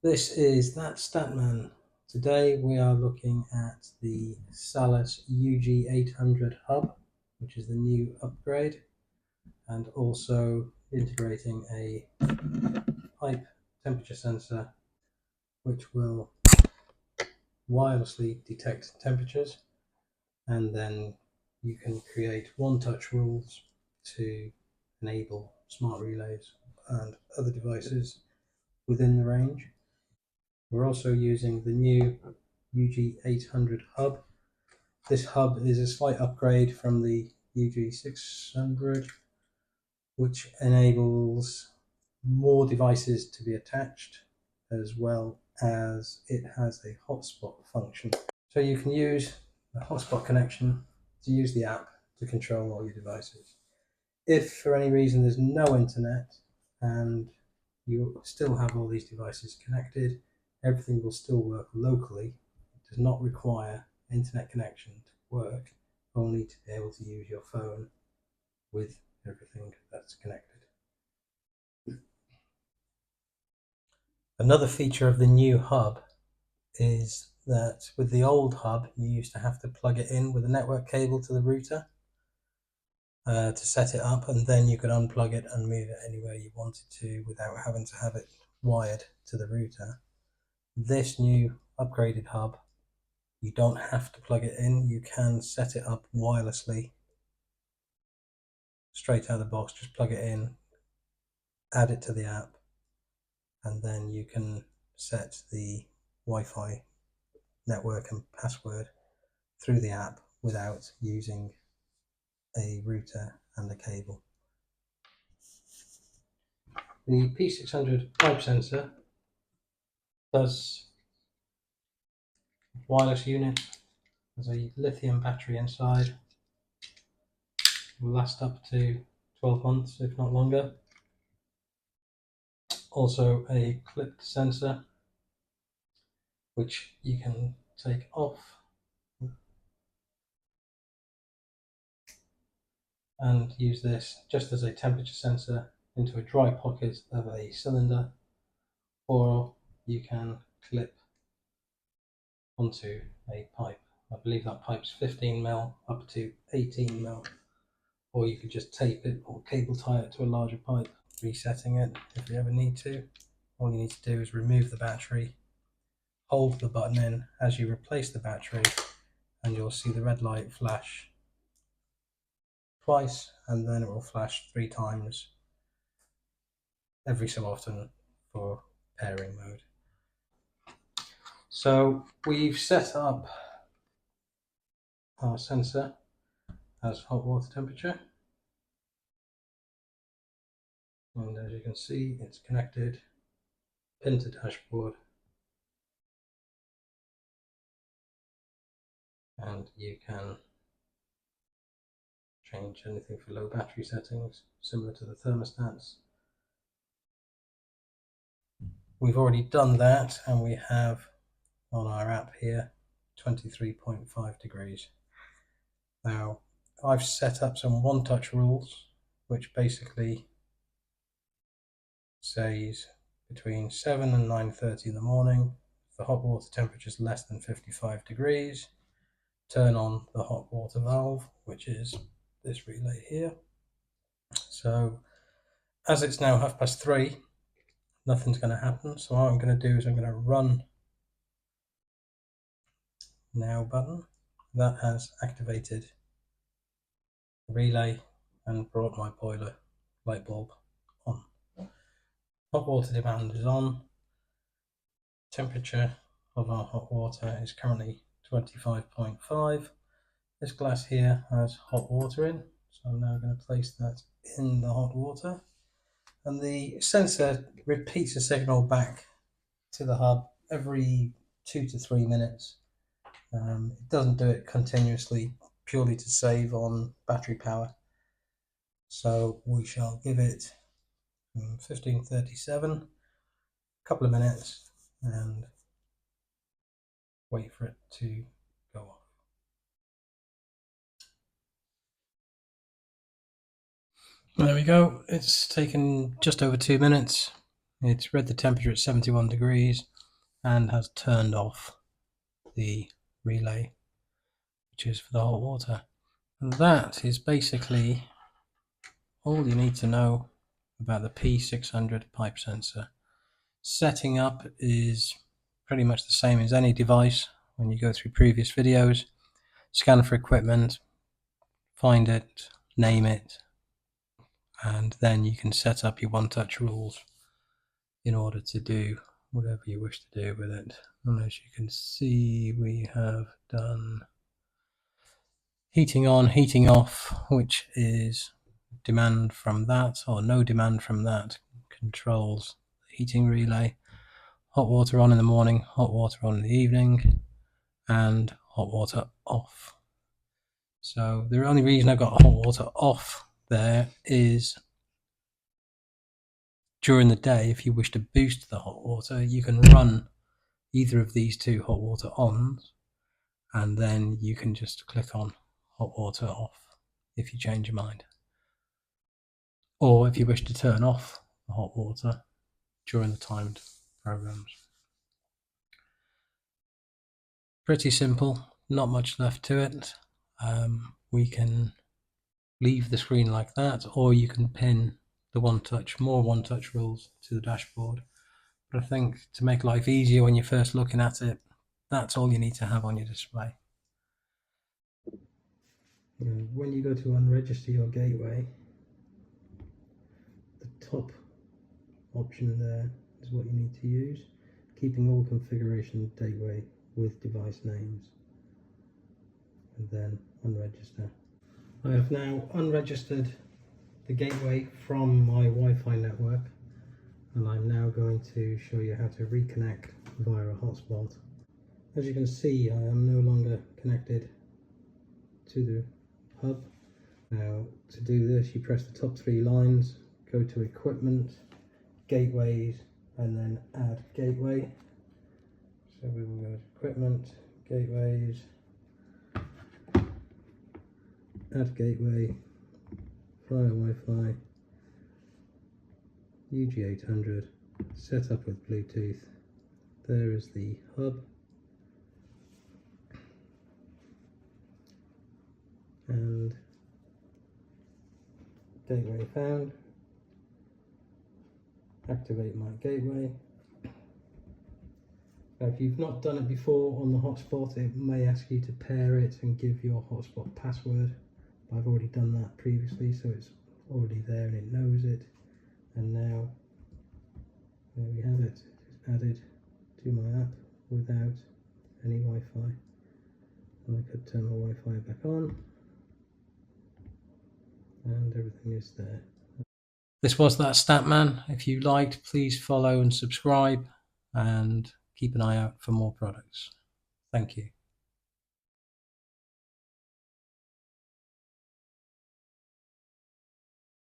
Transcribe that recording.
This is That Statman. Today we are looking at the Salus UG800 hub, which is the new upgrade, and also integrating a pipe temperature sensor which will wirelessly detect temperatures, and then you can create one-touch rules to enable smart relays and other devices within the range. We're also using the new UG800 hub. This hub is a slight upgrade from the UG600, which enables more devices to be attached, as well as it has a hotspot function. So you can use a hotspot connection to use the app to control all your devices. If for any reason there's no internet and you still have all these devices connected, everything will still work locally. It does not require internet connection to work, only to be able to use your phone with everything that's connected. Another feature of the new hub is that with the old hub, you used to have to plug it in with a network cable to the router to set it up, and then you could unplug it and move it anywhere you wanted to without having to have it wired to the router. This new upgraded hub, you don't have to plug it in. You can set it up wirelessly straight out of the box. Just plug it in, add it to the app, and then you can set the Wi-Fi network and password through the app without using a router and a cable. The P600 pipe sensor does wireless unit. There's a lithium battery inside. It will last up to 12 months, if not longer. Also a clipped sensor, which you can take off and use this just as a temperature sensor into a dry pocket of a cylinder, or you can clip onto a pipe. I believe that pipe's 15mm up to 18mm, or you could just tape it or cable tie it to a larger pipe, resetting it if you ever need to. All you need to do is remove the battery, hold the button in as you replace the battery, and you'll see the red light flash twice, and then it will flash 3 times every so often for pairing mode. So we've set up our sensor as hot water temperature, and as you can see, it's connected, pin to dashboard, and you can change anything for low battery settings, similar to the thermostats. We've already done that, and we have on our app here 23.5 degrees. Now I've set up some one-touch rules, which basically says between 7 and 9:30 in the morning, if the hot water temperature is less than 55 degrees, turn on the hot water valve, which is this relay here. So as it's now 3:30, nothing's going to happen. So what I'm going to do is I'm going to run now button. That has activated the relay and brought my boiler light bulb on. Hot water demand is on. Temperature of our hot water is currently 25.5. This glass here has hot water in, so I'm now going to place that in the hot water, and the sensor repeats a signal back to the hub every 2 to 3 minutes. It doesn't do it continuously, purely to save on battery power. So we shall give it 15:37, a couple of minutes, and wait for it to go off. There we go. It's taken just over 2 minutes. It's read the temperature at 71 degrees. and has turned off the relay, which is for the hot water. And that is basically all you need to know about the P600 pipe sensor. Setting up is pretty much the same as any device. When you go through previous videos, scan for equipment, find it, name it, and then you can set up your one-touch rules in order to do whatever you wish to do with it. And as you can see, we have done heating on, heating off, which is demand from that or no demand from that, controls the heating relay. Hot water on in the morning, hot water on in the evening, and hot water off. So the only reason I've got hot water off there is during the day, if you wish to boost the hot water, you can run either of these two hot water ons, and then you can just click on hot water off if you change your mind. Or if you wish to turn off the hot water during the timed programs. Pretty simple, not much left to it. We can leave the screen like that, or you can pin the more one-touch rules to the dashboard. But I think to make life easier when you're first looking at it, that's all you need to have on your display. When you go to unregister your gateway, the top option there is what you need to use, keeping all configuration gateway with device names, and then unregister. I have now unregistered the gateway from my Wi-Fi network, and I'm now going to show you how to reconnect via a hotspot. As you can see, I am no longer connected to the hub. Now to do this, you press the top three lines, go to equipment, gateways, and then add gateway. So we will go to equipment, gateways, add gateway, via Wi-Fi, UG800, set up with Bluetooth. There is the hub, and gateway found. Activate my gateway. Now, if you've not done it before on the hotspot, it may ask you to pair it and give your hotspot password. I've already done that previously, so it's already there and it knows it. And now there we have it. It's added to my app without any Wi-Fi. And I could turn my Wi-Fi back on, and everything is there. This was That Statman. If you liked, please follow and subscribe, and keep an eye out for more products. Thank you.